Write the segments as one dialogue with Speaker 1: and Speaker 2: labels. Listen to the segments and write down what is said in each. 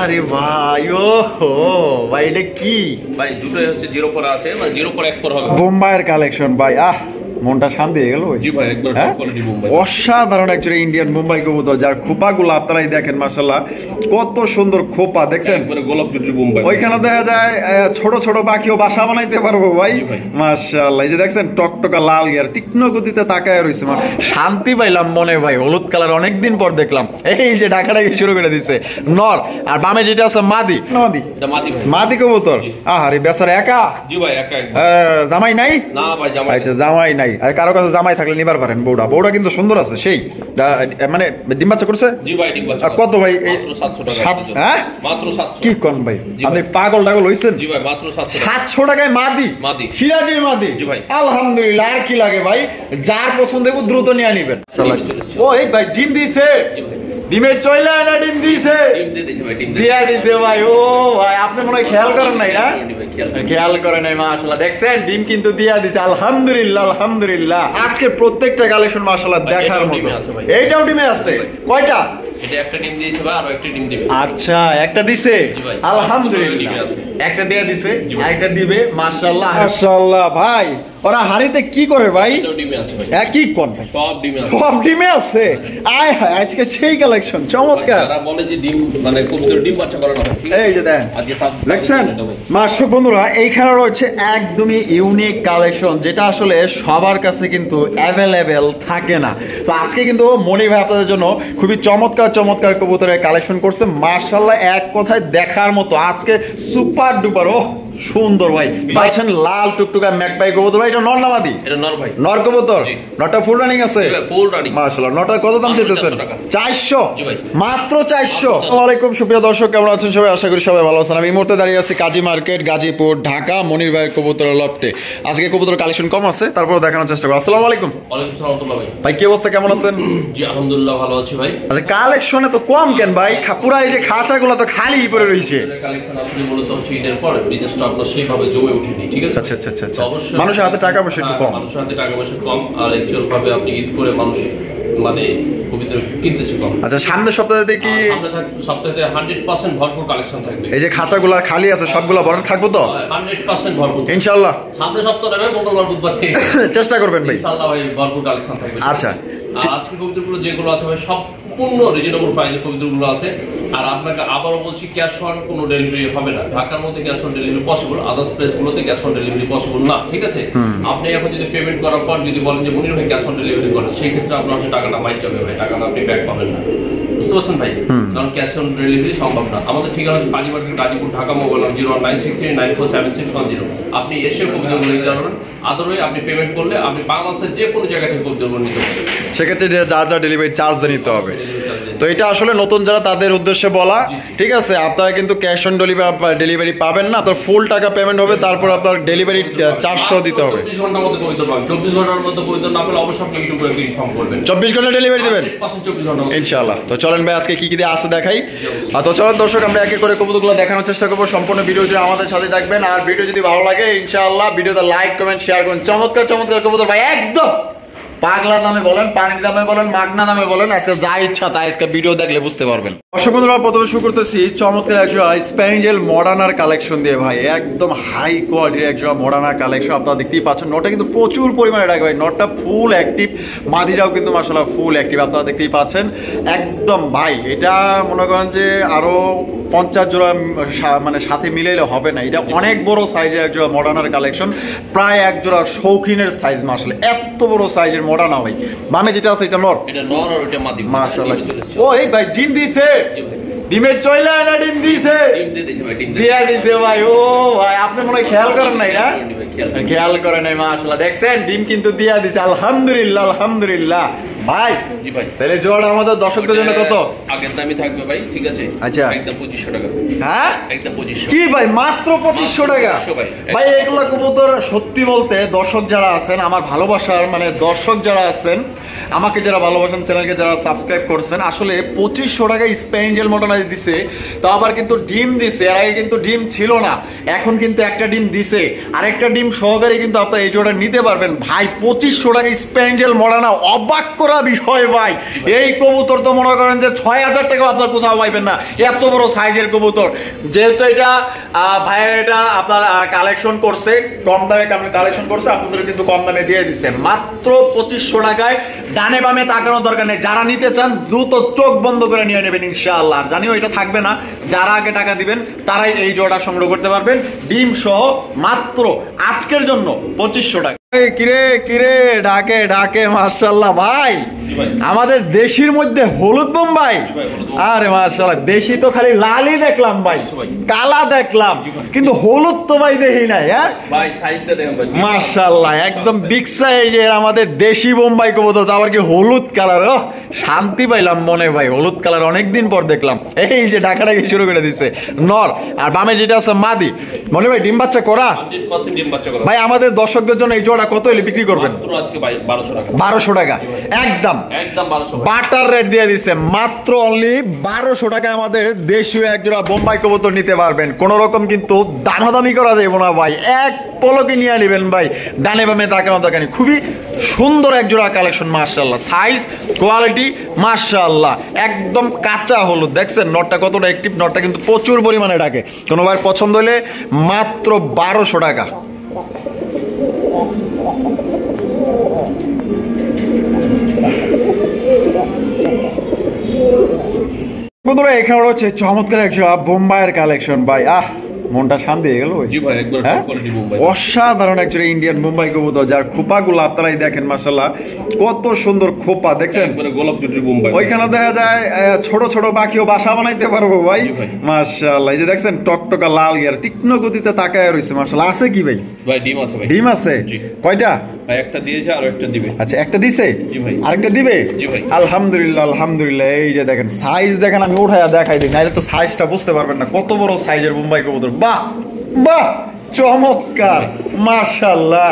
Speaker 1: আরে ভাই ও ভাই এটা কি
Speaker 2: ভাই দুটোই হচ্ছে 0 পরে আছে, মানে 0 পরে 1 পরে হবে।
Speaker 1: বোম্বাইয়ের কালেকশন ভাই, মনটা শান্তি হয়ে গেল।
Speaker 2: জি ভাই, একদম টপ কোয়ালিটি বোম্বাই।
Speaker 1: অসাধারণ একচুয়ালি ইন্ডিয়ান বোম্বাই কবুতর, যার খোপাগুলো আপনারাই দেখেন মাশাআল্লাহ, কত সুন্দর খোপা দেখছেন।
Speaker 2: একবারে গোলাপ জুটি বোম্বাই।
Speaker 1: ওইখানে দেখা যায় ছোট ছোট পাখিও বাসা বানাইতে পারবো ভাই। মাশাআল্লাহ, এই যে দেখছেন টকটকা লাল গিয়ার, তীক্ষ্ণ গতিতে তাকায় রইছে, শান্তি পাইলাম মনে ভাই। হলুদ কালার অনেকদিন পর দেখলাম। এই যে ঢাকাটাকে শুরু করে দিছে নর, আর বামে যেটা আছে মাদি। মাদি,
Speaker 2: এটা মাদি ভাই।
Speaker 1: মাদি কবুতর। আরে বেচারা একা?
Speaker 2: জি ভাই একা।
Speaker 1: জামাই নাই? না ভাই জামাই। আচ্ছা জামাই নাই। আর কারো কাছে জামাই থাকলে নিবার পারেন। বউটা বউটা কিন্তু সুন্দর আছে সেই, মানে ডিম বাচ্চা করছে?
Speaker 2: জি ভাই ডিম বাচ্চা।
Speaker 1: কত ভাই?
Speaker 2: মাত্র 700 টাকা।
Speaker 1: হ্যাঁ
Speaker 2: মাত্র 700।
Speaker 1: কি কোন ভাই, আপনি পাগল টাগল হইছেন?
Speaker 2: জি ভাই মাত্র
Speaker 1: 700 টাকায় মাদি।
Speaker 2: মাদি
Speaker 1: সিরাজির মাদি।
Speaker 2: জি ভাই
Speaker 1: আলহামদুলিল্লাহ। আর কি লাগে ভাই, যার পছন্দ হবে দ্রুত নিয়ে নিবেন। ও এই ভাই ডিম দিছে?
Speaker 2: জি ভাই
Speaker 1: ডিমের চইলা না ডিম দিছে?
Speaker 2: ডিম দিয়ে দিছে ভাই, ডিম
Speaker 1: দিয়া দিছে ভাই। ও ভাই আপনি মনে হয় খেয়াল করেন নাই না? খেয়াল করে নাই মাশাআল্লাহ। দেখছেন ডিম কিন্তু দিয়া দিছে। আলহামদুলিল্লাহ আলহামদুলিল্লাহ। আজকে প্রত্যেকটা কালেকশন মাশাআল্লাহ দেখার মতো। এইটাও ডিমে আছে? কয়টা?
Speaker 2: এটা একটা ডিম দিয়েছে ভাই, আর একটা ডিম দিবে।
Speaker 1: আচ্ছা একটা দিছে, আলহামদুলিল্লাহ। একটা দিয়ে দিছে, একটা দিবে। মাশাআল্লাহ মাশাআল্লাহ ভাই। ওরা হাড়িতে কি করে ভাই?
Speaker 2: ডিমে আছে ভাই।
Speaker 1: কি কোন ভাই?
Speaker 2: সব ডিমে আছে।
Speaker 1: সব ডিমে আছে। আয় হায়, আজকে সেই কালেকশন চমৎকার।
Speaker 2: তারা বলে যে ডিম মানে কবুতর ডিম বাচ্চা করে না, ঠিক আছে?
Speaker 1: এই যে দেখেন, দেখছেন মাশাআল্লাহ বন্ধুরা, এইখানে রয়েছে একদমই ইউনিক কালেকশন, যেটা আসলে সবার কাছে কিন্তু অ্যাভেলেবেল থাকে না। তো আজকে কিন্তু মনি ভাই আপনাদের জন্য খুবই চমৎকার চমৎকার কবুতরের কালেকশন করছে মাশাআল্লাহ। এক কথায় দেখার মতো আজকে সুপার ডুপার। ও সুন্দর ভাই। পাচ্ছেন লাল টুকটুকা ম্যাকপাই কবুতর ভাই। এটা নর না মাদি? এটা নর ভাই। নর কবুতর। নটা ফুল রানিং আছে? ফুল রানিং মাশাআল্লাহ। নটা কত দাম চাইতেছেন? 400 মাত্র 400। আসসালামু আলাইকুম সুপ্রিয় দর্শক, কেমন আছেন সবাই? আশা করি সবাই ভালো আছেন। আমি এই মুহূর্তে দাঁড়িয়ে আছি কাজী মার্কেট, গাজীপুর, ঢাকা, মনির ভাইয়ের কবুতরের লফটে। আজকে কবুতর কালেকশন কম আছে, তারপর দেখানোর চেষ্টা করব। আসসালামু আলাইকুম।
Speaker 2: ওয়ালাইকুম আসসালাম ভাই।
Speaker 1: ভাই কি অবস্থা, কেমন আছেন?
Speaker 2: জি আলহামদুলিল্লাহ ভালো আছি ভাই।
Speaker 1: আচ্ছা কালেকশনে তো কম কেন ভাই? পুরা এই যে খাঁচাগুলো তো খালি পড়ে রইছে।
Speaker 2: কালেকশন আসলে মূলত হচ্ছে ঈদের পর বিজনেসটা আপনার সেইভাবে জমে ওঠেনি, ঠিক আছে?
Speaker 1: আচ্ছা আচ্ছা আচ্ছা। মানুষের হাতে টাকা পয়সা একটু কম।
Speaker 2: মানুষের হাতে টাকা পয়সা কম, আর অ্যাকচুয়াল ভাবে আপনি ঈদ করে মানুষ মানে কবিতা কিনতেছে কম।
Speaker 1: আচ্ছা সামনের সপ্তাহে দেখি
Speaker 2: সপ্তাহে 100% ভরপুর কালেকশন থাকবে।
Speaker 1: এই যে খাঁচাগুলো খালি আছে সবগুলো ভরা থাকবো তো? 100%
Speaker 2: ভরপুর
Speaker 1: ইনশাআল্লাহ।
Speaker 2: সামনের সপ্তাহে মঙ্গলবার বুধবার থেকে
Speaker 1: চেষ্টা করবেন ভাই
Speaker 2: ইনশাআল্লাহ ভাই, ভরপুর কালেকশন থাকবে।
Speaker 1: আচ্ছা
Speaker 2: আজকে কবিতাগুলো যেগুলো আছে ভাই সম্পূর্ণ রিজনেবল প্রাইসে কবিতাগুলো আছে। আর আপনাকে আবারও বলছি, ক্যাশ অন কোনো ডেলিভারি হবে না। ঢাকার মধ্যে cash on delivery possible, others প্লেসগুলোতে ক্যাশ অন ডেলিভারি পসিবল না, ঠিক আছে? আপনি এখন যদি পেমেন্ট করার পর যদি বলেন যে মনির ভাই ক্যাশ অন ডেলিভারি করেন, সেই ক্ষেত্রে আপনার হচ্ছে টাকাটা মাইট যাবে ভাই, টাকাটা আপনি ব্যাক পাবেন না, বুঝতে পারছেন ভাই? কারণ ক্যাশ অন ডেলিভারি সম্ভব না। আমাদের ঠিকানা হচ্ছে কাজী মার্কেট, গাজীপুর, ঢাকা। মোবাইল 01963947610। আপনি এসে কবিতাগুলো নিতে পারবেন। আদারওয়াইজ আপনি পেমেন্ট করলে আপনি বাংলাদেশের যে কোনো জায়গা থেকে কবিতাগুলো নিতে পারবেন।
Speaker 1: সেক্ষেত্রে যা যা ডেলিভারি চার্জ নিতে হবে। তো এটা আসলে নতুন যারা তাদের উদ্দেশ্যে বলা, ঠিক আছে? আপনারা কিন্তু ক্যাশ অন ডেলিভারি পাবেন না, তো ফুল টাকা পেমেন্ট হবে, তারপর আপনার ডেলিভারি 400 দিতে হবে।
Speaker 2: 24 ঘন্টার মধ্যে কবিতা পাবেন। 24 ঘন্টার মধ্যে কবিতা না পেলে অবশ্যই আপনি ইউটিউবে ইনফর্ম করবেন।
Speaker 1: 24 ঘন্টা ডেলিভারি দিবেন
Speaker 2: 24 ঘন্টা
Speaker 1: ইনশাআল্লাহ। তো চলেন ভাই আজকে কি কি দিয়ে আছে দেখাই। তো চলেন দর্শক, আমরা এক এক করে কবুতরগুলো দেখানোর চেষ্টা করবো। সম্পূর্ণ ভিডিও জুড়ে আমাদের সাথে থাকবেন। আর ভিডিও যদি ভালো লাগে ইনশাআল্লাহ ভিডিওতে লাইক কমেন্ট শেয়ার করুন। চমৎকার চমৎকার কবুতর ভাই, একদম পাগলা দামে বলেন, পানির দামে বলেন, মাগনা দামে বলেন, আজকে যা ইচ্ছা তাই আজকে ভিডিও দেখলে বুঝতে পারবেন। দর্শক বন্ধুরা, প্রথমে শুরু করতেছি চমৎকার একজোড়া স্প্যানিয়েল মডার্নার কালেকশন দিয়ে ভাই। একদম হাই কোয়ালিটির একজোড়া মডার্নার কালেকশন। আপনারা দেখতেই পাচ্ছেন নটটা কিন্তু প্রচুর পরিমাণে ডাকে ভাই। নটটা ফুল অ্যাক্টিভ, মাদিরাও কিন্তু মাশাআল্লাহ ফুল অ্যাক্টিভ, আপনারা দেখতেই পাচ্ছেন। একদম ভাই এটা মনে করেন যে আরো 50 জোড়া মানে সাথে মিলাইলে হবে না। এটা অনেক বড় সাইজের একজোড়া মডার্নার কালেকশন, প্রায় এক জোড়া শৌখিনের সাইজ। মাশাআল্লাহ এত বড় সাইজের মডার্না ভাই। বামে যেটা আছে এটা নর,
Speaker 2: এটা নর আর এটা মাদি
Speaker 1: মাশাআল্লাহ। ও এই ভাই ডিম দিছে? ডিমের চইলা না ডিম দিছে? ডিম দিয়ে দিছে ভাই, ডিম দিয়া দিছে ভাই। ও ভাই আপনি মনে হয় খেয়াল করেন নাই না? খেয়াল করেন নাই মাশাআল্লাহ। দেখছেন ডিম কিন্তু দিয়া দিছে। আলহামদুলিল্লাহ আলহামদুলিল্লাহ ভাই। জি ভাই, তাহলে জোড়া আমাদের দর্শকদের জন্য কত?
Speaker 2: আগের দামই থাকবে ভাই, ঠিক আছে?
Speaker 1: আচ্ছা
Speaker 2: একদম 2500 টাকা।
Speaker 1: হ্যাঁ
Speaker 2: একদম 2500।
Speaker 1: কি ভাই মাত্র 2500 টাকা? ভাই এগুলা কবুতর সত্যি বলতে দর্শক যারা আছেন, আমার ভালোবাসার মানে দর্শক যারা আছেন, আমাকে যারা ভালোবাসেন, চ্যানেলকে যারা সাবস্ক্রাইব করছেন, আসলে 2500 টাকায় স্পেঞ্জেল মটনাইজ দিছে, তো আবার কিন্তু ডিম দিছে। এর আগে কিন্তু ডিম ছিল না, এখন কিন্তু একটা ডিম দিছে, আরেকটা ডিম সহকারে কিন্তু আপনারা এই জোড়া নিতে পারবেন ভাই। 2500 টাকায় স্পেঞ্জেল মডানা, অবাক করা বিষয় ভাই। এই কবুতর তো মনে করেন যে 6000 টাকা আপনার কোথাও পাইবেন না, এত বড় সাইজের কবুতর। যেহেতু এটা ভাইয়ের এটা আপনার কালেকশন করছে, কম দামে কালেকশন করছে, আপনাদের কিন্তু কম দামে দিয়ে দিচ্ছে মাত্র 2500 টাকায়। ডানে বামে তাকানোর দরকার নেই, যারা নিতে চান দ্রুত চোখ বন্ধ করে নিয়ে নেবেন ইনশাআল্লাহ। জানিও এটা থাকবে না, যারা আগে টাকা দিবেন তারাই এই জোড়া সংগ্রহ করতে পারবেন ডিম সহ, মাত্র আজকের জন্য 2500 টাকা। কিরে কিরে ডাকে ডাকে মাশাআল্লাহ ভাই, আমাদের দেশির মধ্যে হলুদ বোম্বাই। আরে মাশাআল্লাহ, দেশি তো খালি লালই দেখলাম ভাই, কালা দেখলাম, কিন্তু হলুদ তো ভাই দেখি নাই। হ্যাঁ
Speaker 2: ভাই, সাইজটা দেখেন ভাই,
Speaker 1: মাশাআল্লাহ একদম বিগ সাইজের আমাদের দেশি বোম্বাই কবুতর, আবার কি হলুদ কালার। ও শান্তি পাইলাম মনে ভাই, হলুদ কালার অনেকদিন পর দেখলাম। এই যে ডাকাডাকি শুরু করে দিছে নর, আর বামে যেটা আছে মাদি। মনে ভাই ডিম বাচ্চা করা
Speaker 2: 100% ডিম বাচ্চা করা
Speaker 1: ভাই। আমাদের দর্শকদের জন্য এই জোড়া কত হলে বিক্রি করবেন?
Speaker 2: মাত্র আজকে ভাই 1200 টাকা।
Speaker 1: 1200 টাকা একদম
Speaker 2: একদম 1200
Speaker 1: বাটার রেট দিয়ে দিচ্ছে, মাত্র অনলি 1200 টাকায় আমাদের দেশীয় এক জোড়া বোম্বাই কবুতর নিতে পারবেন। কোন রকম কিন্তু দামাদামি করা যাবে না ভাই, এক পলকে নিয়ে নেবেন ভাই, ডানে বামে তাকানো দরকার নেই। খুবই সুন্দর এক জোড়া কালেকশন মাশাআল্লাহ, সাইজ কোয়ালিটি মাশাআল্লাহ, একদম কাঁচা হলুদ। দেখছেন নটটা কতটা অ্যাক্টিভ, নটটা কিন্তু প্রচুর পরিমাণে ডাকে। কোনো ভাই পছন্দ হলে মাত্র 1200 টাকা। বন্ধুরা এখানে রয়েছে চমৎকার একটা বোম্বাইয়ের কালেকশন ভাই। মনটা শান্তি হয়ে গেল।
Speaker 2: জি ভাই, একবার
Speaker 1: হ্যাঁ?
Speaker 2: টপ কোয়ালিটি বোম্বাই,
Speaker 1: অসাধারণ একজোড়া ইন্ডিয়ান বোম্বাই কবুতর, যার খোপাগুলো আপনারাই দেখেন মাশাআল্লাহ, কত সুন্দর খোপা দেখছেন।
Speaker 2: একবারে গোলাপ জুটির বোম্বাই।
Speaker 1: ওইখানে দেখা যায় ছোট ছোট পাখিও বাসা বানাইতে পারবো ভাই মাশাআল্লাহ। এই যে দেখছেন টকটকা লাল গিয়ার, তীক্ষ্ণ গতিতে তাকায় রয়েছে মাশাআল্লাহ। আছে কি ভাই?
Speaker 2: ভাই ডিম আছে ভাই।
Speaker 1: ডিম আছে
Speaker 2: জি।
Speaker 1: কয়টা
Speaker 2: ভাই? একটা দিয়েছে আর একটা দিবে।
Speaker 1: আচ্ছা, একটা দিছে,
Speaker 2: জি ভাই।
Speaker 1: আরেকটা দিবে।
Speaker 2: জি ভাই।
Speaker 1: আলহামদুলিল্লাহ আলহামদুলিল্লাহ। এই যে দেখেন সাইজ দেখেন, আমি উঠায়া দেখাই দিই, নাইলে তো সাইজটা বুঝতে পারবেন না কত বড় সাইজের বোম্বাই কবুতর। বাহ বাহ, চমৎকার মাশাআল্লাহ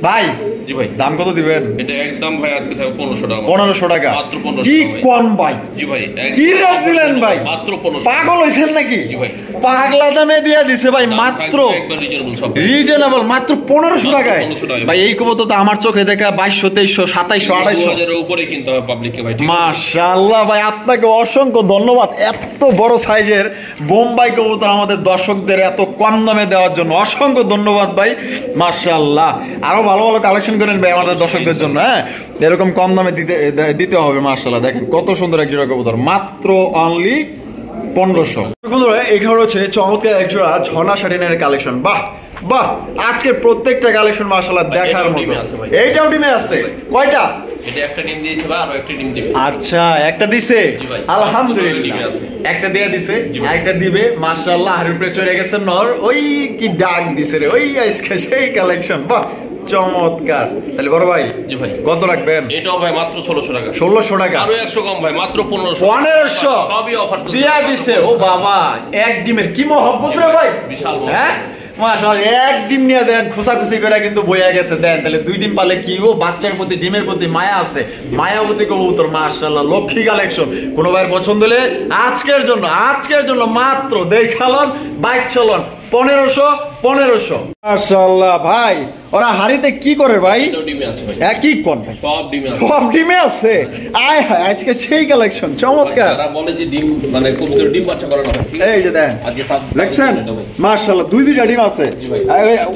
Speaker 1: ভাই।
Speaker 2: জি ভাই।
Speaker 1: দাম কত দিবেন?
Speaker 2: এটা একদম ভাই আজকে থাকবে 1500 টাকা।
Speaker 1: 1500 টাকা
Speaker 2: মাত্র 1500
Speaker 1: কি
Speaker 2: টাকা।
Speaker 1: কোন ভাই?
Speaker 2: জি ভাই।
Speaker 1: কি রেট দিলেন ভাই?
Speaker 2: মাত্র 1500।
Speaker 1: পাগল হইছেন নাকি?
Speaker 2: জি ভাই।
Speaker 1: পাগলা দামে দিয়ে দিছে ভাই, মাত্র
Speaker 2: একবার রিজনেবল সব।
Speaker 1: রিজনেবল, মাত্র 1500 টাকায়
Speaker 2: 1500 টাকায়
Speaker 1: ভাই। এই কবুতর তো আমার চোখে দেখা 2200 2300 2700 2800
Speaker 2: 2000 এর উপরে কিনতে হবে পাবলিককে ভাই। ঠিক আছে?
Speaker 1: মাশাআল্লাহ ভাই, আপনাকে অসংখ্য ধন্যবাদ এত বড় সাইজের বোম্বাই কবুতর আমাদের দর্শকদের এত কম দামে দেওয়ার জন্য। অসংখ্য ধন্যবাদ ভাই মাশাআল্লাহ। আরো ভালো ভালো কালেকশন করেন ভাই আমাদের দর্শকদের জন্য। হ্যাঁ, এরকম কম দামে দিতে হবে মাশাআল্লাহ। দেখেন কত সুন্দর এক জোড়া কবুতর, মাত্র অনলি 1500। বন্ধুরা এখানে হচ্ছে চমৎকার এক জোড়া ঝর্ণা শাটিনের কালেকশন। বাহ বাহ, আজকে প্রত্যেকটা কালেকশন মাশাআল্লাহ দেখার মতো। এইটাও ডিমে আছে কয়টা?
Speaker 2: এটা একটা ডিম দিয়েছে ভাই, আর একটা ডিম দিবে।
Speaker 1: আচ্ছা, একটা দিছে আলহামদুলিল্লাহ,
Speaker 2: ডিমে আছে।
Speaker 1: একটা দিয়ে দিছে, একটা দিবে মাশাআল্লাহ। হাড়ির উপরে চড়ে গেছে নর, ওই কি ডাক দিছে রে, ওই আজকে সেই কালেকশন। বাহ চমৎকার। তাহলে বড় ভাই
Speaker 2: জি ভাই,
Speaker 1: কত রাখবেন?
Speaker 2: এটাও ভাই মাত্র 1600 টাকা।
Speaker 1: 1600 টাকা,
Speaker 2: আরো 100 কম ভাই, মাত্র 1500।
Speaker 1: 1500
Speaker 2: সবই অফার তো
Speaker 1: দিয়া দিছে। ও বাবা, এক ডিমের কি মহব্বত রে ভাই,
Speaker 2: বিশাল মহব্বত।
Speaker 1: হ্যাঁ মাশাআল্লাহ। এক ডিম নিয়ে দেন, খোসাখুসি করে কিন্তু বইয়া গেছে। দেন তাহলে 2 ডিম পালে কি ও, বাচ্চার প্রতি ডিমের প্রতি মায়া আছে, মায়াবতী কবুতর মাশাআল্লাহ, লক্ষ্মী কালেকশন। কোনো ভাইয়ের পছন্দ হলে আজকের জন্য মাত্র দেখালন বাইক চলন 1500 মাশাআল্লাহ ভাই। ওরা হাড়িতে কি করে ভাই?
Speaker 2: এটাও ডিমে আছে ভাই।
Speaker 1: একই কোন ভাই?
Speaker 2: সব ডিমে আছে।
Speaker 1: সব ডিমে আছে। আয় হায়, আজকে সেই কালেকশন চমৎকার।
Speaker 2: যারা বলে যে ডিম মানে কবুতর ডিম বাচ্চা করে না, ঠিক আছে?
Speaker 1: এই যে দেন,
Speaker 2: আজকে
Speaker 1: দেখছেন মাশাআল্লাহ, 2টা ডিম আছে।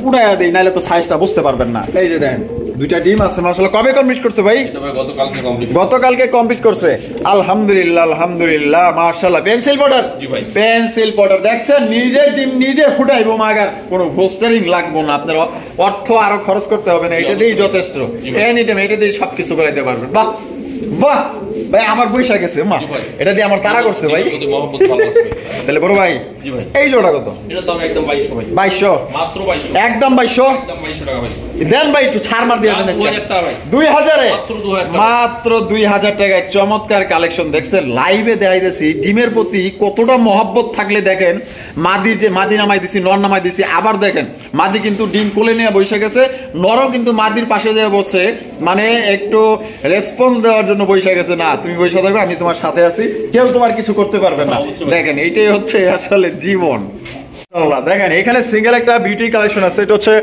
Speaker 1: উড়াইয়া দেই, নাইলে তো সাইজটা বুঝতে পারবেন না। এই যে দেন, 2টা ডিম আছে মাশাআল্লাহ। কবে কমপ্লিট করছে ভাই?
Speaker 2: এটা ভাই গতকালকে কমপ্লিট।
Speaker 1: গতকালকে কমপ্লিট করছে, আলহামদুলিল্লাহ আলহামদুলিল্লাহ মাশাআল্লাহ। Pencil powder?
Speaker 2: জি ভাই।
Speaker 1: পেন্সিল পাউডার দেখছেন, নিজে ডিম নিজে ফুটাইবো মাগার, কোনো হোস্টারিং লাগবো না, আপনার অর্থ আরো খরচ করতে হবে না, এটা দিয়েই যথেষ্ট। এনি টাইম এটা দিয়ে সবকিছু করাইতে পারবেন। বাহ বাহ ভাই, আমার পয়সা গেছে মা, এটা দিয়ে আমার তাড়া করছে ভাই।
Speaker 2: মহব্বত ভালো আছে ভাই।
Speaker 1: তাহলে বড় ভাই
Speaker 2: জি ভাই।
Speaker 1: এই জোড়া কত?
Speaker 2: এটা দাম একদম 2200 ভাই।
Speaker 1: 2200
Speaker 2: মাত্র 2200।
Speaker 1: একদম 2200।
Speaker 2: একদম 2200 টাকা ভাই।
Speaker 1: দেন ভাই একটু ছাড় মার দিয়ে দেন।
Speaker 2: 2000 টাকা ভাই।
Speaker 1: 2000 এ
Speaker 2: মাত্র 2000 টাকা।
Speaker 1: মাত্র 2000 টাকায় চমৎকার কালেকশন দেখছেন। লাইভে দেখাইতেছি ডিমের প্রতি কতটা মহব্বত থাকলে দেখেন। মাদি নামাই দিছি, নর নামাই দিছি, আবার দেখেন মাদি কিন্তু ডিম কোলে নিয়ে বসে গেছে, নরও কিন্তু মাদির পাশে যেয়ে বসে, মানে একটু রেসপন্স দেওয়ার জন্য বসে গেছে। না তুমি বসে থাকবে, আমি তোমার সাথে আছি, কেউ তোমার কিছু করতে পারবে না। দেখেন এইটাই হচ্ছে আসলে জীবন। দেখেন এখানে সিঙ্গেল একটা বিউটি কালেকশন আছে, এটা হচ্ছে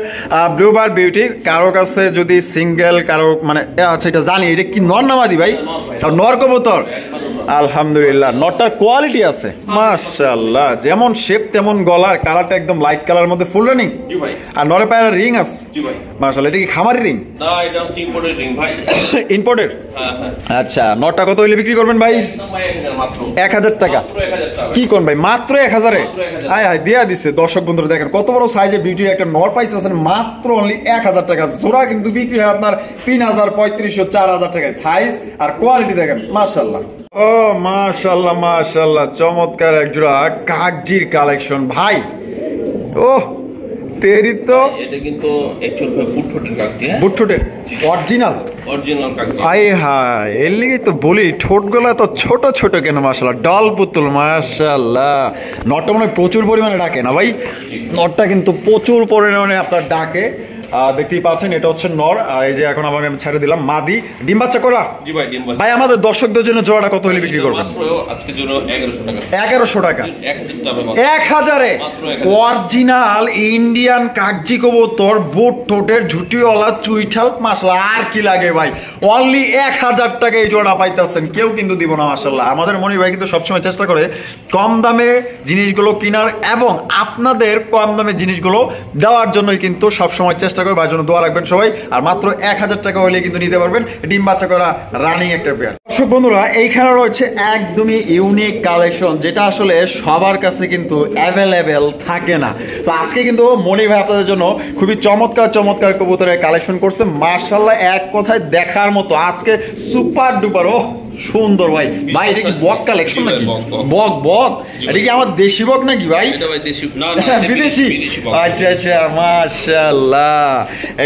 Speaker 1: ব্লুবার বিউটি। কারো কাছে যদি সিঙ্গেল কারো মানে আচ্ছা এটা জানি, এটা কি নর না মাদি ভাই? নর কবুতর। আলহামদুলিল্লাহ নরটার কোয়ালিটি আছে মাশাআল্লাহ, যেমন শেপ তেমন গলার কালারটা একদম লাইট কালার মধ্যে ফুল রানিং।
Speaker 2: জি ভাই।
Speaker 1: আর নরে পায়ের রিং আছে।
Speaker 2: জি ভাই।
Speaker 1: মাশাআল্লাহ, এটা কি খামারি রিং?
Speaker 2: না, এটা হচ্ছে ইম্পোর্টেড রিং ভাই।
Speaker 1: ইম্পোর্টেড?
Speaker 2: হ্যাঁ হ্যাঁ।
Speaker 1: আচ্ছা, নরটা কত হইলে বিক্রি করবেন ভাই?
Speaker 2: একদম ভাই 1000 মাত্র।
Speaker 1: 1000 টাকা?
Speaker 2: মাত্র 1000 টাকা।
Speaker 1: কি কোন ভাই, মাত্র 1000 এ?
Speaker 2: মাত্র 1000
Speaker 1: আয় হায় দিয়া দিছে। দর্শক বন্ধুরা দেখেন কত বড় সাইজে বিউটির একটা নর পাইছেন মাত্র অনলি 1000 টাকা। জোড়া কিন্তু বিক্রি হয় আপনার 3000, 3500, 4000 টাকায়। সাইজ আর কোয়ালিটি দেখেন মাশাআল্লাহ। ও মাশাআল্লাহ মাশাআল্লাহ, চমৎকার এক জোড়া কাগজির কালেকশন ভাই। ও তেরি তো
Speaker 2: এটা কিন্তু অ্যাকচুয়াল ভাই বুটঠোঁটের কাগজি। হ্যাঁ,
Speaker 1: বুটঠোঁটের অরিজিনাল
Speaker 2: অরিজিনাল কাগজি।
Speaker 1: আয় হায়, এর লিগে তো বলি ঠোঁটগুলা তো ছোট ছোট কেন মাশাআল্লাহ, ডল পুতুল মাশাআল্লাহ। নটটা মনে হয় প্রচুর পরিমাণে ডাকে না ভাই? নটটা কিন্তু প্রচুর পরিমাণে আপনার ডাকে। দেখতেই পাচ্ছেন এটা হচ্ছে নর, আর এই যে এখন আমাকে আমি ছেড়ে দিলাম মাদি। ডিম বাচ্চা করা?
Speaker 2: জি ভাই, ডিম বাচ্চা।
Speaker 1: ভাই আমাদের দর্শকদের জন্য জোড়াটা কত হলে বিক্রি করবেন?
Speaker 2: মাত্র আজকে জন্য 1100 টাকা।
Speaker 1: 1100 টাকা?
Speaker 2: 1000 টাকা মাত্র।
Speaker 1: 1000 এ
Speaker 2: মাত্র 1000।
Speaker 1: অরিজিনাল ইন্ডিয়ান কাগজি কবুতর, বুট ঠোঁটের ঝুটিওয়ালা চুইঠাল মাশাআল্লাহ। আর কি লাগে ভাই, অনলি 1000 টাকা এই জোড়া পাইতেছেন, কেউ কিন্তু দিব না মাশাআল্লাহ। আমাদের মনির ভাই কিন্তু সবসময় চেষ্টা করে কম দামে জিনিসগুলো কেনার এবং আপনাদের কম দামে জিনিসগুলো দেওয়ার জন্যই কিন্তু সবসময় চেষ্টা করে, ভাই জন্য দোয়া রাখবেন সবাই। আর মাত্র 1000 টাকা হলে কিন্তু নিতে পারবেন ডিম বাচ্চা করা রানিং একটা পেয়ার। দর্শক বন্ধুরা এইখানে রয়েছে একদমই ইউনিক কালেকশন, যেটা আসলে সবার কাছে কিন্তু অ্যাভেলেবেল থাকে না। তো আজকে কিন্তু মনি ভাই আপনাদের জন্য খুবই চমৎকার চমৎকার কবুতরের কালেকশন করছে মাশাআল্লাহ, এক কথায় দেখার মতো। আজকে সুপার ডুপার। ও সুন্দর ভাই। ভাই এটা কি বক কালেকশন নাকি? বক বক? এটা কি আমার দেশি বক নাকি ভাই?
Speaker 2: এটা ভাই দেশি না,
Speaker 1: বিদেশি? আচ্ছা আচ্ছা মাশাআল্লাহ।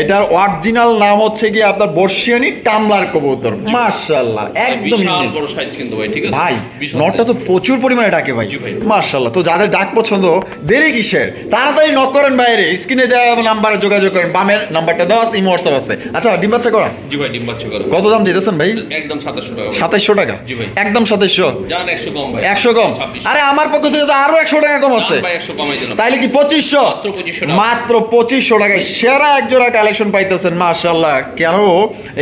Speaker 1: এটার অরিজিনাল নাম হচ্ছে কি আপনার বর্ষিয়ানি টামলার কবুতর মাশাআল্লাহ, একদম
Speaker 2: বিশাল বড় সাইজ কিন্তু ভাই। ঠিক আছে
Speaker 1: ভাই, নটটা তো প্রচুর পরিমাণে ডাকে ভাই মাশাআল্লাহ। তো যাদের ডাক পছন্দ দেরি কিসের, তাড়াতাড়ি নক করেন বাইরে, স্ক্রিনে দেওয়া নাম্বারে যোগাযোগ করেন। বামের নাম্বারটা দেওয়া আছে, ইমো হোয়াটসঅ্যাপ আছে। আচ্ছা ডিম বাচ্চা করা?
Speaker 2: জি ভাই, ডিম বাচ্চা করা।
Speaker 1: কত দাম দিতেছেন ভাই?
Speaker 2: একদম 2700 টাকা।
Speaker 1: 2700 টাকা?
Speaker 2: জি ভাই।
Speaker 1: একদম 2700?
Speaker 2: জান 100 কম ভাই।
Speaker 1: 100 কম? আরে আমার পক্ষ থেকে তো আরো 100 টাকা কম আছে
Speaker 2: ভাই, 100 কমাই দিলাম।
Speaker 1: তাইলে কি 2500?
Speaker 2: মাত্র 2500 টাকা।
Speaker 1: মাত্র 2500 টাকায় সেরা এক জোড়া কালেকশন পাইতেছেন মাশাআল্লাহ। কেন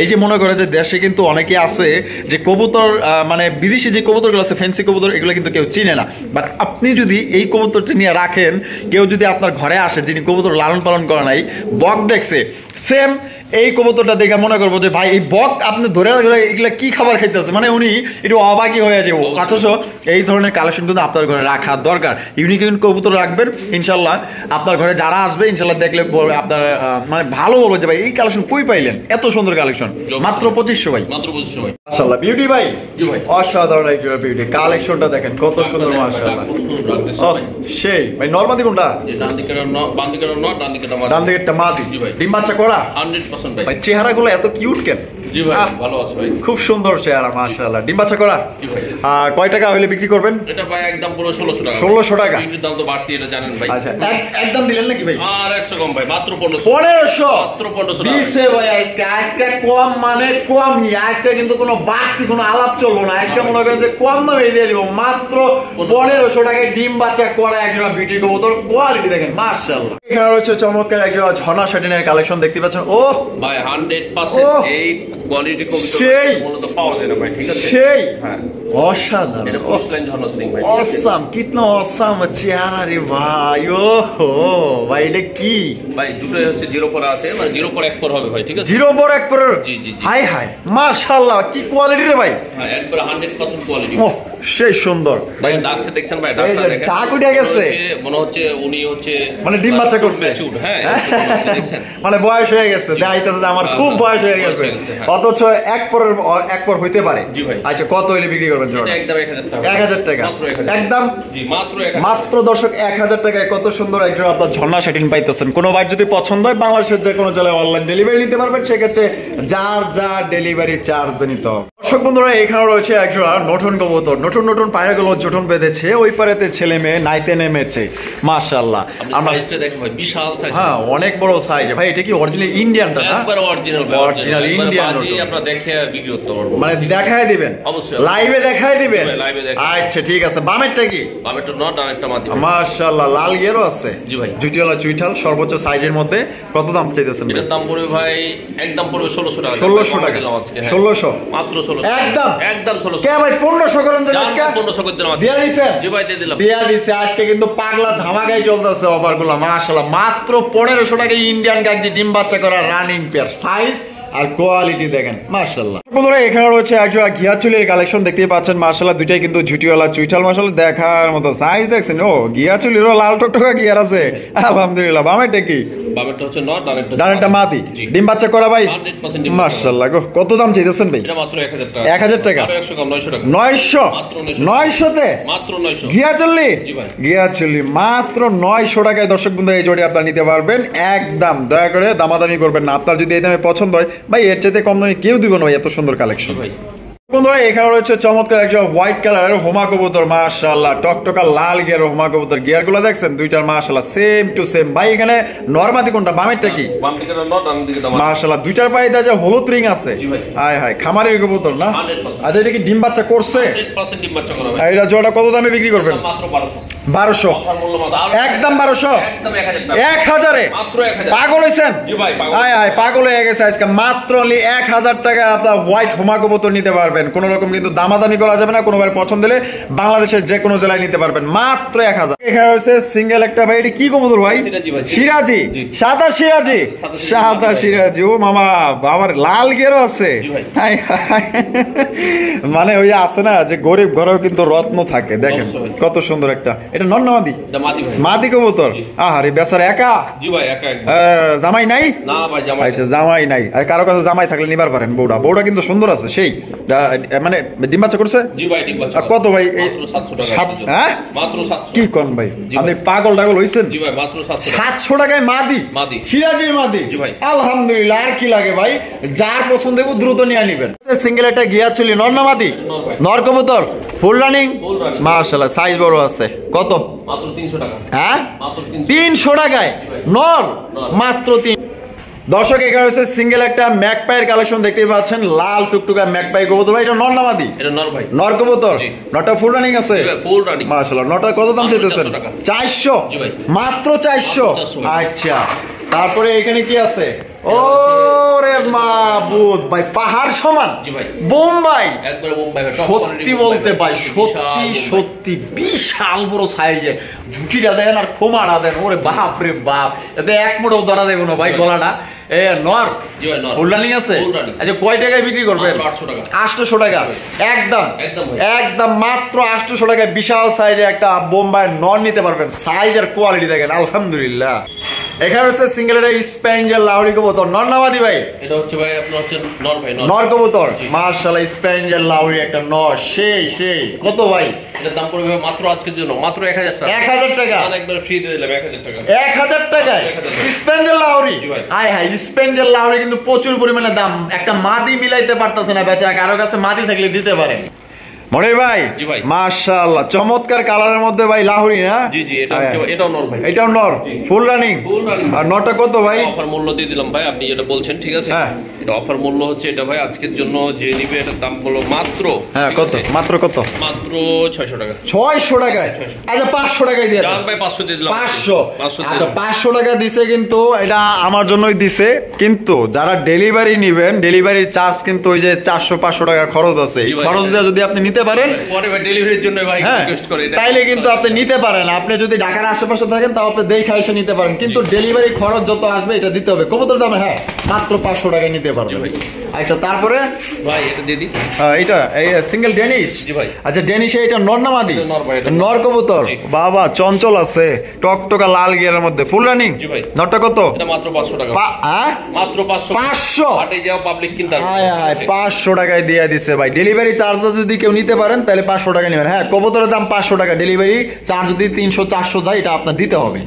Speaker 1: এই যে মনে করে যে দেশে কিন্তু অনেকে আছে যে কবুতর মানে বিদেশি যে কবুতরগুলো আছে ফ্যান্সি কবুতর, এগুলো কিন্তু কেউ চিনে না। বাট আপনি যদি এই কবুতরটি নিয়ে রাখেন, কেউ যদি আপনার ঘরে আসে যিনি কবুতর লালন পালন করে নাই, বক দেখছে, সেম এই কবুতরটা দেখে মনে করবো যে ভাই এই বক আপনি ধরে এগুলা কি খাবার খাইতেছে, মানে উনি একটু অবাকি হয়ে যাবো। অথচ এই ধরনের কালেকশন কিন্তু আপনার ঘরে রাখা দরকার। ইউনিক ইউনিক কবুতর রাখবেন, ইনশাল্লাহ আপনার ঘরে যারা আসবে ইনশাল্লাহ দেখলে আপনার মানে ভালো বলবো যে ভাই এই কালেকশন কই পাইলেন, এত সুন্দর কালেকশন। মাত্র 2500 ভাই?
Speaker 2: মাত্র 2500 ভাই।
Speaker 1: মাশাআল্লাহ বিউটি ভাই।
Speaker 2: জি ভাই।
Speaker 1: অসাধারণ এক জোড়া বিউটি। কালেকশনটা দেখেন কত সুন্দর মাশাআল্লাহ। ও সেই ভাই, নরমাদি কোনটা?
Speaker 2: ডান দিকের বাম দিকের নট, ডান দিকের মাদি।
Speaker 1: ডান দিকেরটা মাদি।
Speaker 2: জি ভাই।
Speaker 1: ডিম বাচ্চা করা?
Speaker 2: 100% ভাই।
Speaker 1: ভাই চেহারাগুলো এত কিউট কেন?
Speaker 2: জি ভাই, ভালো আছে ভাই।
Speaker 1: খুব সুন্দর চেহারা মাশাআল্লাহ। ডিম বাচ্চা করা?
Speaker 2: জি ভাই।
Speaker 1: কয় টাকা হইলে বিক্রি করবেন?
Speaker 2: এটা ভাই একদম পুরো 1600 টাকা।
Speaker 1: 1600 টাকা?
Speaker 2: বিক্রির দাম তো বাড়তি, এটা জানেন ভাই।
Speaker 1: আচ্ছা একদম দিলেন নাকি ভাই?
Speaker 2: আর 100 কম ভাই, মাত্র 1500।
Speaker 1: 1500?
Speaker 2: মাত্র 1500
Speaker 1: দিছে ভাই আজকে। আজকে কম মানে কমই, আজকে কিন্তু কোনো বাড়তি কোনো আলাপ চলবো না। আজকে মনে করেন যে কম দামে দিয়ে দিব, মাত্র 1500 টাকায় ডিম বাচ্চা করা একজোড়া বিউটি কবুতর। কোয়ালিটি দেখেন মাশাআল্লাহ। এখানে রয়েছে চমৎকার একজোড়া ঝর্ণা শাটিনের কালেকশন দেখতে পাচ্ছেন। ও
Speaker 2: ভাই 100% এই কোয়ালিটি কবুতর
Speaker 1: সেই
Speaker 2: মূলত পাওয়া যায় না ভাই। ঠিক আছে
Speaker 1: সেই
Speaker 2: হ্যাঁ,
Speaker 1: অসাধারণ।
Speaker 2: এটা পুরুষলাইন ঝর্ণা সিং ভাই।
Speaker 1: অসাম, কিতনা অসাম চেহারা রে ভাই। ও হো ভাই, এটা কি
Speaker 2: ভাই? দুটোই হচ্ছে 0 পরে আছে, মানে 0 পর 1 পর হবে ভাই। ঠিক আছে
Speaker 1: 0 পর 1 পর?
Speaker 2: জি জি জি।
Speaker 1: হাই হাই মাশাআল্লাহ, কি কোয়ালিটি রে ভাই।
Speaker 2: হ্যাঁ, একবার 100% কোয়ালিটি।
Speaker 1: ওহ সেই সুন্দর ভাই।
Speaker 2: ডাকছে দেখছেন ভাই,
Speaker 1: এই যে ডাক উঠে গেছে,
Speaker 2: মনে হচ্ছে উনি হচ্ছে
Speaker 1: মানে ডিম বাচ্চা করছে।
Speaker 2: হ্যাঁ দেখছেন,
Speaker 1: মানে বয়স হয়ে গেছে, দেখাইতেছে যে আমার খুব বয়স হয়ে গেছে, অথচ এক পর হইতে পারে। আচ্ছা কত হইলে বিক্রি করবেন?
Speaker 2: একদম 1000 টাকা।
Speaker 1: 1000 টাকা একদম,
Speaker 2: জি মাত্র 1000
Speaker 1: মাত্র দর্শক 1000 টাকায় কত সুন্দর একজন আপনার ঝর্ণা সেটিং পাইতেছেন। কোনো ভাই যদি পছন্দ হয় বাংলাদেশের যে কোনো জেলায় অনলাইন ডেলিভারি নিতে পারবেন, সেক্ষেত্রে যার যা ডেলিভারি চার্জ নিতে হবে। দর্শক বন্ধুরা এখানে রয়েছে একজন নতুন কবুতর, নতুন পায়রাগুলো জোটন বেঁধেছে, ওই পারেতে ছেলে মেয়ে নাইতে নেমেছে, মাশাআল্লাহ।
Speaker 2: আমরা সাইজটা দেখেন ভাই, বিশাল সাইজ।
Speaker 1: হ্যাঁ অনেক বড় সাইজ ভাই। এটা কি অরিজিনাল ইন্ডিয়ানটা না?
Speaker 2: একবার অরিজিনাল ভাই,
Speaker 1: অরিজিনাল ইন্ডিয়ান।
Speaker 2: আপনারা দেখে বিক্রি করতে পারবেন,
Speaker 1: মানে দেখায় দিবেন?
Speaker 2: অবশ্যই
Speaker 1: লাইভে দেখায় দিবেন।
Speaker 2: লাইভে দেখাই।
Speaker 1: আচ্ছা ঠিক আছে। বামেরটা কি?
Speaker 2: বামেরটা নট আর একটা মাদি।
Speaker 1: মাশাআল্লাহ, লাল গিয়ারও আছে।
Speaker 2: জি ভাই।
Speaker 1: জুটিওয়ালা চুইঠাল সর্বোচ্চ সাইজের মধ্যে। কত দাম চাইতেছেন?
Speaker 2: এটার দাম পড়বে ভাই, একদম পড়বে 1600 টাকা।
Speaker 1: 1600 টাকা।
Speaker 2: 1600 মাত্র 1600
Speaker 1: একদম
Speaker 2: একদম 1600।
Speaker 1: কে ভাই 1500 করেন তো আজকে?
Speaker 2: 1500 করে দিলাম।
Speaker 1: দিয়া দিছেন?
Speaker 2: জি ভাই দিয়ে দিলাম।
Speaker 1: দিয়া দিছে। আজকে কিন্তু পাগলা ধামাকাই চলতেছে অফারগুলো, মাশাআল্লাহ। মাত্র 1500 টাকায় ইন্ডিয়ান গাগজি ডিম বাচ্চা করা রানিং পেয়ার, সাইজ আর কোয়ালিটি দেখেন মাশাআল্লাহ। বন্ধুরা এখানে রয়েছে একজোড়া গিয়াচুলির কালেকশন দেখতেই পাচ্ছেন, মাশাআল্লাহ। দুইটাই কিন্তু ঝুটিওয়ালা চুইঠাল, মাশাআল্লাহ দেখার মতো সাইজ দেখছেন। ও গিয়াচুলিরও লাল টকটকা গিয়ার আছে, আলহামদুলিল্লাহ। বামেরটা কি?
Speaker 2: বামেরটা হচ্ছে নট,
Speaker 1: ডানেরটা মাদি। ডিম বাচ্চা করা ভাই?
Speaker 2: 100% ডিম।
Speaker 1: মাশাআল্লাহ গো। কত দাম চাইতেছেন ভাই?
Speaker 2: এটা মাত্র 1000 টাকা।
Speaker 1: 1000 টাকা?
Speaker 2: আরো 100 কম, 900 টাকা।
Speaker 1: 900?
Speaker 2: মাত্র
Speaker 1: 900 তে
Speaker 2: মাত্র 900
Speaker 1: গিয়াচুলি?
Speaker 2: জি ভাই।
Speaker 1: গিয়াচুলি মাত্র 900 টাকায় দর্শক বন্ধুরা এই জোড়ি আপনারা নিতে পারবেন। একদম দয়া করে দামাদামি করবেন না। আপনার যদি এই দামে পছন্দ হয় ভাই, এর চাইতে কম দামে কেউ দিব না ভাই, এত সুন্দর কালেকশন।
Speaker 2: ভাই
Speaker 1: বন্ধুরা এখানে রয়েছে চমৎকার একজন হোয়াইট কালারের হোমা কবুতর, মাশাআল্লাহ। টকটকা লাল গিয়ার হোমা কবুতর। গিয়ার গুলো দেখছেন দুইটার, মাশাআল্লাহ সেম টু সেম। ভাই এখানে নরমাদি কোনটা? বামেরটা কি?
Speaker 2: বাম দিকে নট, ডান দিকে দাম।
Speaker 1: মাশাআল্লাহ দুইটার পায়ে যে হলুদ রিং আছে।
Speaker 2: জি ভাই।
Speaker 1: হায় হায়, খামারের কবুতর না?
Speaker 2: 100%।
Speaker 1: আচ্ছা এটা কি ডিম বাচ্চা করছে?
Speaker 2: 100% ডিম বাচ্চা করা ভাই।
Speaker 1: এটা জোড়া কত দামে বিক্রি করবেন?
Speaker 2: মাত্র 1200।
Speaker 1: 1200?
Speaker 2: অফার মূল্য মাত্র
Speaker 1: একদম 1200?
Speaker 2: একদম 1000 টাকা।
Speaker 1: 1000-এ?
Speaker 2: মাত্র 1000।
Speaker 1: পাগল হইছেন?
Speaker 2: জি ভাই পাগল।
Speaker 1: হায় হায়, পাগল হয়ে গেছে আজকে। মাত্র 1000 টাকা আপনার হোয়াইট হোমা কবুতর নিতে পারবেন। কোন রকম কিন্তু দামাদামি করা যাবে না। কোনোবার পছন্দ হলে বাংলাদেশের যে কোনো জেলায় নিতে পারবেন মাত্র 1000। এখানে হচ্ছে সিঙ্গেল একটা ভাই। এটা কি কবুতর ভাই?
Speaker 2: সিরাজি ভাই।
Speaker 1: সিরাজি?
Speaker 2: জি।
Speaker 1: সাদা সিরাজি? সাদা সিরাজি। ও মামা, বাবার লাল গেরও আছে।
Speaker 2: জি ভাই।
Speaker 1: হায় হায়। মানে ওই আছে না যে গরিব ঘরেও কিন্তু রত্ন থাকে, দেখেন
Speaker 2: অবশ্যই।
Speaker 1: কত সুন্দর একটা। এটা নর না মাদি?
Speaker 2: এটা মাদি ভাই।
Speaker 1: মাদি কবুতর? আহারে বেচারা একা?
Speaker 2: জি ভাই একা একদম।
Speaker 1: জামাই নাই?
Speaker 2: না ভাই জামাই।
Speaker 1: আচ্ছা জামাই নাই। আর কারো কাছে জামাই থাকলে নিবার পারেন। বউটা কিন্তু সুন্দর আছে সেই। মানে ডিম বাচ্চা করছে?
Speaker 2: জি ভাই ডিম বাচ্চা।
Speaker 1: আর কত ভাই?
Speaker 2: মাত্র 700 টাকা।
Speaker 1: হ্যাঁ
Speaker 2: মাত্র 700।
Speaker 1: কি কোন ভাই,
Speaker 2: জি
Speaker 1: আপনি
Speaker 2: ভাই।
Speaker 1: পাগল হইছেন?
Speaker 2: জি ভাই মাত্র 700 টাকা।
Speaker 1: 700 টাকায় মাদি?
Speaker 2: মাদি।
Speaker 1: সিরাজির মাদি?
Speaker 2: জি ভাই।
Speaker 1: আলহামদুলিল্লাহ। আর কি লাগে ভাই, যার পছন্দ হবে দ্রুত নিয়ে নিবেন। সিঙ্গেল একটা গিয়াচুলি, নর না মাদি?
Speaker 2: নর ভাই।
Speaker 1: নর কবুতর ফুল রানিং?
Speaker 2: Full running.
Speaker 1: মাশাআল্লাহ সাইজ বড় আছে। কত?
Speaker 2: মাত্র 300 টাকা।
Speaker 1: হ্যাঁ
Speaker 2: মাত্র 300।
Speaker 1: 300 টাকায় নর? মাত্র 3। দর্শক এখানে হচ্ছে সিঙ্গেল একটা ম্যাকপাইয়ের কালেকশন দেখতেই পাচ্ছেন, লাল টুকটুকা ম্যাকপাই কবুতর। ভাই এটা নর না মাদি?
Speaker 2: এটা নর ভাই।
Speaker 1: নর কবুতর?
Speaker 2: জি।
Speaker 1: নটা ফুল রানিং আছে?
Speaker 2: Full running.
Speaker 1: মাশাআল্লাহ। নটা কত দাম
Speaker 2: মাত্র
Speaker 1: চাইতেছেন?
Speaker 2: 400 টাকা।
Speaker 1: 400?
Speaker 2: জি ভাই।
Speaker 1: মাত্র 400?
Speaker 2: মাত্র 400 ভাই।
Speaker 1: আচ্ছা তারপরে এখানে কি আছে? ও রে মাবুদ ভাই, পাহাড় সমান?
Speaker 2: জি ভাই।
Speaker 1: বোম্বাই?
Speaker 2: একবারে বোম্বাই ভাই।
Speaker 1: সত্যি বলতে ভাই, সত্যি বিশাল বড় সাইজের। ঝুঁটিটা দেন আর খোমাটা দেন, ওরে বাপ রে বাপ, এতে এক মোটেও ধরা দেবো না ভাই গলাটা। এ নর?
Speaker 2: জি ভাই নর।
Speaker 1: ফুল রানিং আছে?
Speaker 2: Full running.
Speaker 1: আচ্ছা কয় টাকায় বিক্রি করবেন?
Speaker 2: মাত্র 800 টাকা।
Speaker 1: 800 টাকা? একদম
Speaker 2: একদম ভাই।
Speaker 1: একদম মাত্র 800 টাকায় বিশাল সাইজে একটা বোম্বাইয়ের নর নিতে পারবেন। সাইজ আর কোয়ালিটি দেখেন, আলহামদুলিল্লাহ। এখানে হচ্ছে সিঙ্গেল একটা স্প্যাঞ্জেল লাহোরি কবুতর, নর না মাদি ভাই?
Speaker 2: এটা হচ্ছে ভাই আপনার হচ্ছে নর ভাই।
Speaker 1: নর কবুতর? মাশাআল্লাহ স্প্যাঞ্জেল লাহোরি একটা নর, সেই কত ভাই?
Speaker 2: এটার দাম পড়বে মাত্র আজকের জন্য মাত্র 1000 টাকা।
Speaker 1: 1000 টাকা?
Speaker 2: একবার ফ্রি দিয়ে দিলাম 1000 টাকা।
Speaker 1: 1000 টাকায় স্প্যাঞ্জেল লাহোরি?
Speaker 2: জি ভাই।
Speaker 1: হায় হায়, স্প্যাঞ্জেল লাহোরি কিন্তু প্রচুর পরিমাণে দাম। একটা মাদি মিলাইতে পারতেছে না বেচা। কারো কাছে মাদি থাকলে দিতে পারেন। মনির ভাই?
Speaker 2: জি ভাই।
Speaker 1: মাশাআল্লাহ চমৎকার কালারের মধ্যে ভাই লাহোরি না?
Speaker 2: জি জি এটা হচ্ছে এটাও নর ভাই।
Speaker 1: এটাও নর? Full running?
Speaker 2: Full running.
Speaker 1: আর নটা কত ভাই?
Speaker 2: অফার মূল্য দিয়ে দিলাম ভাই, আপনি যেটা বলছেন ঠিক আছে।
Speaker 1: হ্যাঁ।
Speaker 2: এটা অফার মূল্য হচ্ছে এটা ভাই আজকের জন্য যে নিবে এটার দাম হলো মাত্র।
Speaker 1: হ্যাঁ কত? মাত্র কত?
Speaker 2: মাত্র 600 টাকা।
Speaker 1: 600 টাকায়? আচ্ছা 500 টাকায় দিয়ে দেন।
Speaker 2: জান ভাই 500 দিয়ে দিলাম।
Speaker 1: 500?
Speaker 2: 500
Speaker 1: আচ্ছা 500 টাকা দিছে, কিন্তু এটা আমার জন্যই দিছে। কিন্তু যারা ডেলিভারি নিবেন, ডেলিভারি চার্জ কিন্তু ওই যে 400-500 টাকা খরচ আছে। এই খরচ দিয়ে যদি আপনি নিতে পারেন,
Speaker 2: পরে ভাই ডেলিভারির জন্য ভাই
Speaker 1: হ্যাঁ
Speaker 2: রিকোয়েস্ট করে এটা।
Speaker 1: তাইলে কিন্তু আপনি নিতে পারেন। আপনি যদি ঢাকার আশেপাশে থাকেন তাও আপনি দেখে এসে নিতে পারেন, কিন্তু ডেলিভারি খরচ যত আসবে এটা দিতে হবে। কবুতর দাম হ্যাঁ মাত্র 500 টাকায় নিতে পারবেন। আচ্ছা তারপরে
Speaker 2: ভাই এটা দিয়ে দিই।
Speaker 1: এইটা এই সিঙ্গেল ডেনিশ।
Speaker 2: জি ভাই।
Speaker 1: আচ্ছা ডেনিশে এটা নর না মাদি?
Speaker 2: এটা নর ভাই, এটা
Speaker 1: নর কবুতর।
Speaker 2: জি।
Speaker 1: বাবা চঞ্চল আছে, টকটকা লাল গিয়ারের মধ্যে, ফুল রানিং।
Speaker 2: জি ভাই।
Speaker 1: নরটা কত?
Speaker 2: এটা মাত্র 500 টাকা।
Speaker 1: হ্যাঁ
Speaker 2: মাত্র 500।
Speaker 1: 500?
Speaker 2: হাটে যাও পাবলিক কিনতে আসবে।
Speaker 1: হায় হায় 500 টাকায় দিয়ে দিছে ভাই। ডেলিভারি চার্জটা যদি কেউ নিতে পারেন তাহলে 500 টাকা নেবেন। হ্যাঁ কবুতরের দাম 500 টাকা, ডেলিভারি চার্জ যদি 300 400 যায় এটা আপনার দিতে হবে।